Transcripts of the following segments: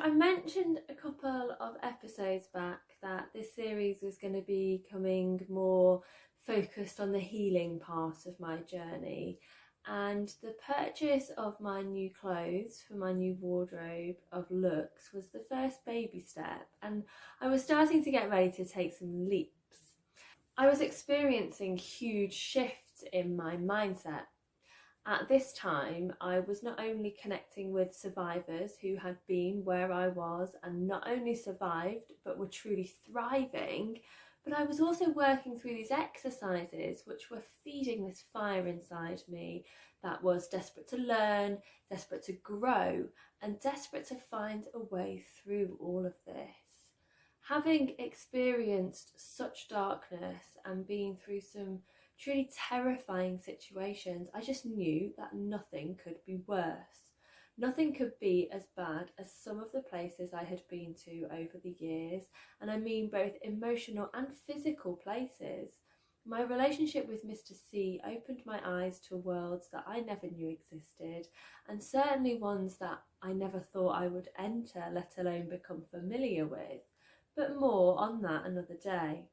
I mentioned a couple of episodes back that this series was going to be becoming more focused on the healing part of my journey, and the purchase of my new clothes for my new wardrobe of looks was the first baby step, and I was starting to get ready to take some leaps. I was experiencing huge shifts in my mindset. At this time, I was not only connecting with survivors who had been where I was and not only survived but were truly thriving, but I was also working through these exercises which were feeding this fire inside me that was desperate to learn, desperate to grow, and desperate to find a way through all of this. Having experienced such darkness and been through some truly terrifying situations, I just knew that nothing could be worse. Nothing could be as bad as some of the places I had been to over the years, and I mean both emotional and physical places. My relationship with Mr. C opened my eyes to worlds that I never knew existed, and certainly ones that I never thought I would enter, let alone become familiar with. But more on that another day.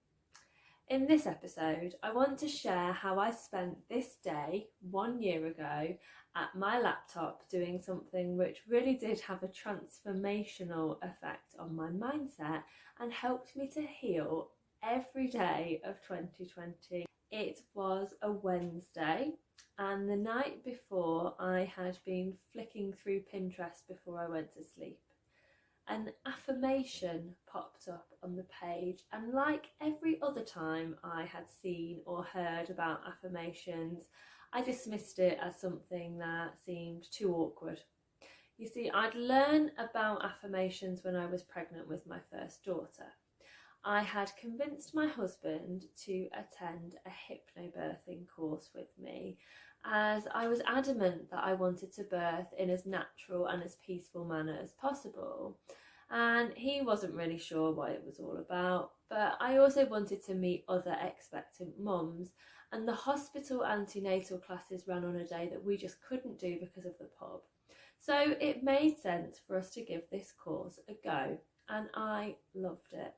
In this episode, I want to share how I spent this day 1 year ago at my laptop doing something which really did have a transformational effect on my mindset and helped me to heal every day of 2020. It was a Wednesday, and the night before I had been flicking through Pinterest before I went to sleep. An affirmation popped up on the page, and like every other time I had seen or heard about affirmations, I dismissed it as something that seemed too awkward. You see, I'd learned about affirmations when I was pregnant with my first daughter. I had convinced my husband to attend a hypnobirthing course with me, as I was adamant that I wanted to birth in as natural and as peaceful manner as possible. And he wasn't really sure what it was all about, but I also wanted to meet other expectant mums, and the hospital antenatal classes ran on a day that we just couldn't do because of the pub. So it made sense for us to give this course a go, and I loved it.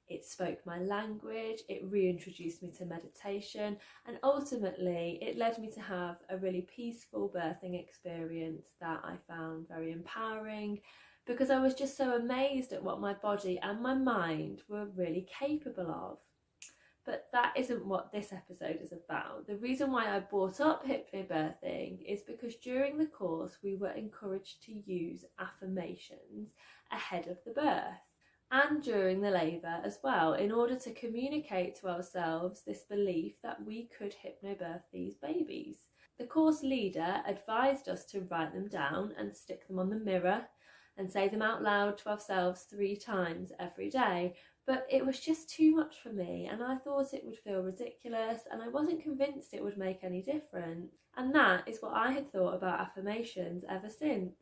It spoke my language, it reintroduced me to meditation, and ultimately it led me to have a really peaceful birthing experience that I found very empowering, because I was just so amazed at what my body and my mind were really capable of. But that isn't what this episode is about. The reason why I brought up hypnobirthing is because during the course we were encouraged to use affirmations ahead of the birth and during the labour as well, in order to communicate to ourselves this belief that we could hypnobirth these babies. The course leader advised us to write them down and stick them on the mirror and say them out loud to ourselves 3 times every day, but it was just too much for me, and I thought it would feel ridiculous, and I wasn't convinced it would make any difference. And that is what I had thought about affirmations ever since.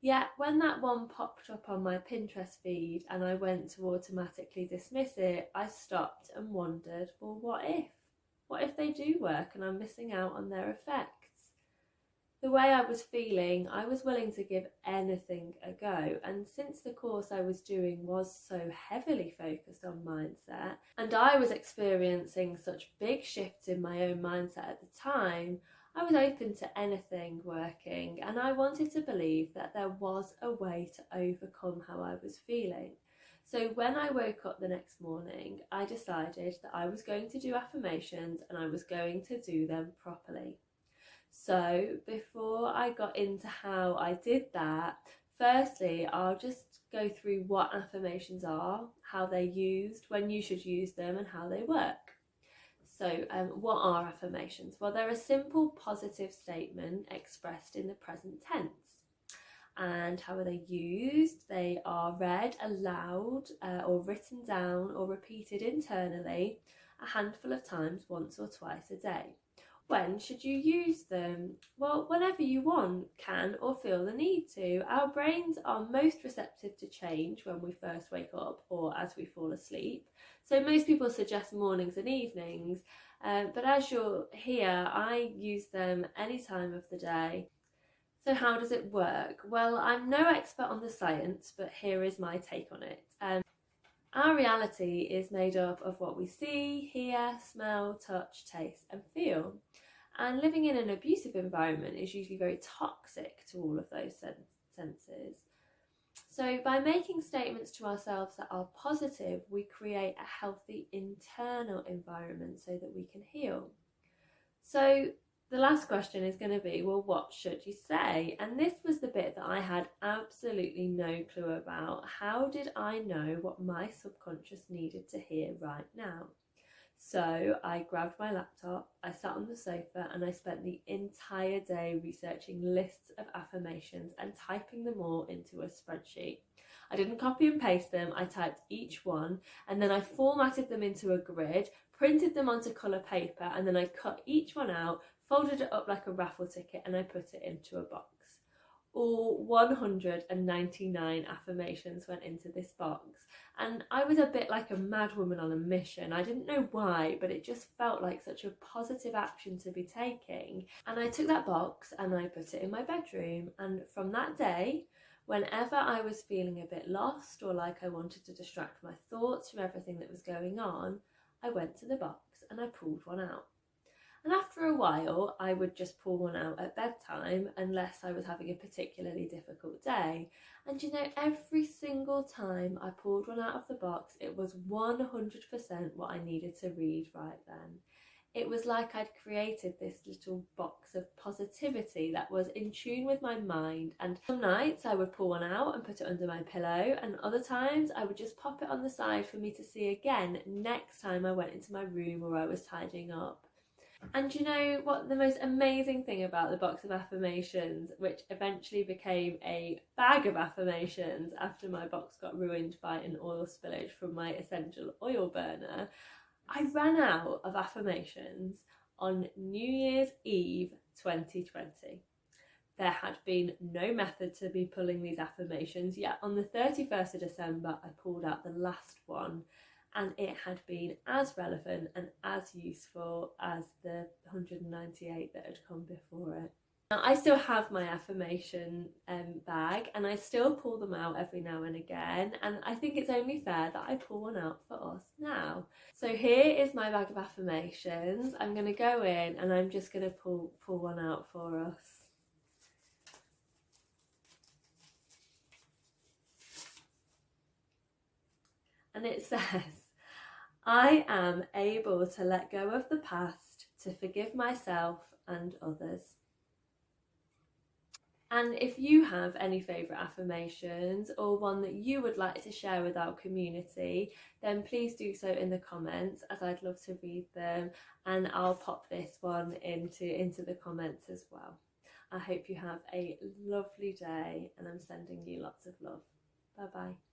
Yet when that one popped up on my Pinterest feed and I went to automatically dismiss it, I stopped and wondered, well, what if? What if they do work and I'm missing out on their effects? The way I was feeling, I was willing to give anything a go, and since the course I was doing was so heavily focused on mindset, and I was experiencing such big shifts in my own mindset at the time, I was open to anything working, and I wanted to believe that there was a way to overcome how I was feeling. So when I woke up the next morning, I decided that I was going to do affirmations and I was going to do them properly. So before I got into how I did that, firstly, I'll just go through what affirmations are, how they're used, when you should use them, and how they work. So what are affirmations? Well, they're a simple positive statement expressed in the present tense. And how are they used? They are read aloud or written down or repeated internally a handful of times, once or twice a day. When should you use them? Well, whenever you want, can, or feel the need to. Our brains are most receptive to change when we first wake up or as we fall asleep. So most people suggest mornings and evenings, but as you're here, I use them any time of the day. So how does it work? Well, I'm no expert on the science, but here is my take on it. Our reality is made up of what we see, hear, smell, touch, taste and feel. And living in an abusive environment is usually very toxic to all of those senses. So by making statements to ourselves that are positive, we create a healthy internal environment so that we can heal. So the last question is going to be, well, what should you say? And this was the bit that I had absolutely no clue about. How did I know what my subconscious needed to hear right now? So I grabbed my laptop, I sat on the sofa and I spent the entire day researching lists of affirmations and typing them all into a spreadsheet. I didn't copy and paste them, I typed each one and then I formatted them into a grid, printed them onto colour paper and then I cut each one out, folded it up like a raffle ticket and I put it into a box. All 199 affirmations went into this box and I was a bit like a mad woman on a mission. I didn't know why, but it just felt like such a positive action to be taking. And I took that box and I put it in my bedroom, and from that day, whenever I was feeling a bit lost or like I wanted to distract my thoughts from everything that was going on, I went to the box and I pulled one out. And after a while, I would just pull one out at bedtime unless I was having a particularly difficult day. And you know, every single time I pulled one out of the box, it was 100% what I needed to read right then. It was like I'd created this little box of positivity that was in tune with my mind. And some nights I would pull one out and put it under my pillow, and other times I would just pop it on the side for me to see again next time I went into my room or I was tidying up. And you know what the most amazing thing about the box of affirmations, which eventually became a bag of affirmations after my box got ruined by an oil spillage from my essential oil burner, I ran out of affirmations on New Year's Eve 2020. There had been no method to be pulling these affirmations, yet on the 31st of December I pulled out the last one, and it had been as relevant and as useful as the 198 that had come before it. Now, I still have my affirmation bag and I still pull them out every now and again, and I think it's only fair that I pull one out for us now. So here is my bag of affirmations. I'm going to go in and I'm just going to pull one out for us. And it says, I am able to let go of the past, to forgive myself and others. And if you have any favourite affirmations or one that you would like to share with our community, then please do so in the comments, as I'd love to read them, and I'll pop this one into the comments as well. I hope you have a lovely day and I'm sending you lots of love. Bye bye.